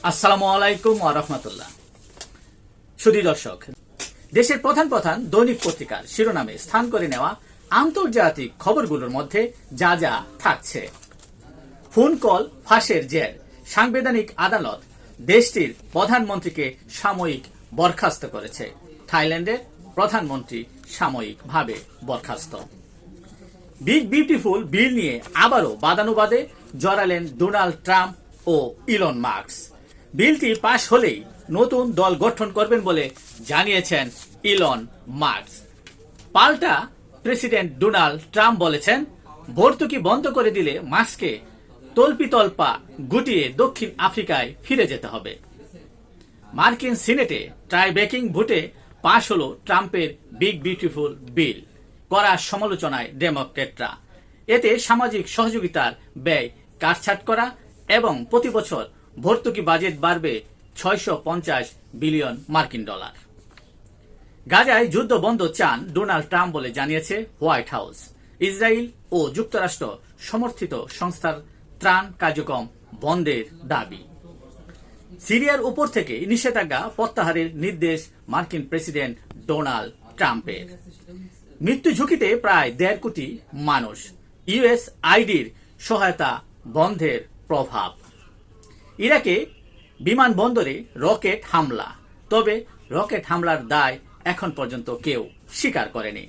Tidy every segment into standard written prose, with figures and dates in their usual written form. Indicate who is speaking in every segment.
Speaker 1: আসসালামু আলাইকুম ওয়া রাহমাতুল্লাহ। সুধী দর্শক, দেশের প্রধান প্রধান দৈনিক পত্রিকার শিরোনামে স্থান করে নেওয়া আন্তর্জাতিক খবরগুলোর মধ্যে যা যা থাকছে: ফোন কল ফাঁসের জের, সাংবিধানিক আদালত দেশটির প্রধানমন্ত্রীকে সাময়িক বরখাস্ত করেছে। থাইল্যান্ডের প্রধানমন্ত্রী সাময়িকভাবে বরখাস্ত। বিগ বিউটিফুল বিল নিয়ে আবারও বাদানুবাদে জড়ালেন ডোনাল্ড ট্রাম্প ও ইলন মাস্ক। বিলটি পাশ হলেই নতুন দল গঠন করবেন বলে জানিয়েছেন ইলন মাস্ক। পাল্টা প্রেসিডেন্ট ডোনাল্ড ট্রাম্প বলেছেন, ভর্তুকি বন্ধ করে দিলে মাস্ককে তল্পিতল্পা গুটিয়ে দক্ষিণ আফ্রিকায় ফিরে যেতে হবে। মার্কিন সিনেটে ট্রাইব্রেকিং ভোটে পাশ হলো ট্রাম্পের বিগ বিউটিফুল বিল। কড়া সমালোচনায় ডেমোক্রেটরা। এতে সামাজিক সহযোগিতার ব্যয় কাটছাট করা এবং প্রতি বছর ভর্তুকি বাজেট বাড়বে 650 বিলিয়ন মার্কিন ডলার। গাজায় যুদ্ধ বন্ধ চান ডোনাল্ড ট্রাম্প বলে জানিয়েছে হোয়াইট হাউস। ইসরায়েল ও যুক্তরাষ্ট্র সমর্থিত সংস্থার ত্রাণ কার্যক্রম বন্ধের দাবি। সিরিয়ার উপর থেকে নিষেধাজ্ঞা প্রত্যাহারের নির্দেশ মার্কিন প্রেসিডেন্ট ডোনাল্ড ট্রাম্পের। মৃত্যু ঝুঁকিতে প্রায় 1.5 কোটি মানুষ। ইউএসআইডির সহায়তা বন্ধের প্রভাব। ইরাকে বিমানবন্দরে রকেট হামলা, তবে রকেট হামলার দায় এখন পর্যন্ত কেউ স্বীকার করেনি।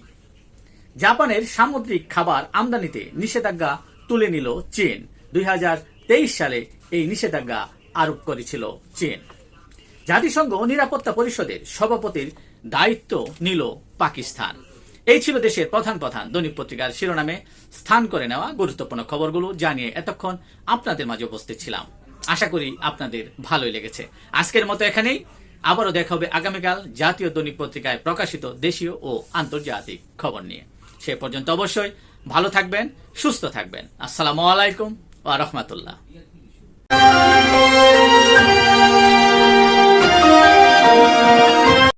Speaker 1: জাপানের সামুদ্রিক খাবার আমদানিতে নিষেধাজ্ঞা তুলে নিল চীন। 2023 সালে এই নিষেধাজ্ঞা আরোপ করেছিল চীন। জাতিসংঘ নিরাপত্তা পরিষদের সভাপতির দায়িত্ব নিল পাকিস্তান। এই ছিল দেশের প্রধান প্রধান দৈনিক পত্রিকার শিরোনামে স্থান করে নেওয়া গুরুত্বপূর্ণ খবরগুলো জানিয়ে এতক্ষণ আপনাদের মাঝে উপস্থিত ছিলাম। আশা করি আপনাদের ভালোই লেগেছে। আজকের মতো এখানেই, আবারও দেখা হবে আগামীকাল জাতীয় দৈনিক পত্রিকায় প্রকাশিত দেশীয় ও আন্তর্জাতিক খবর নিয়ে। সে পর্যন্ত অবশ্যই ভালো থাকবেন, সুস্থ থাকবেন। আসসালামু আলাইকুম ওয়া রাহমাতুল্লাহ।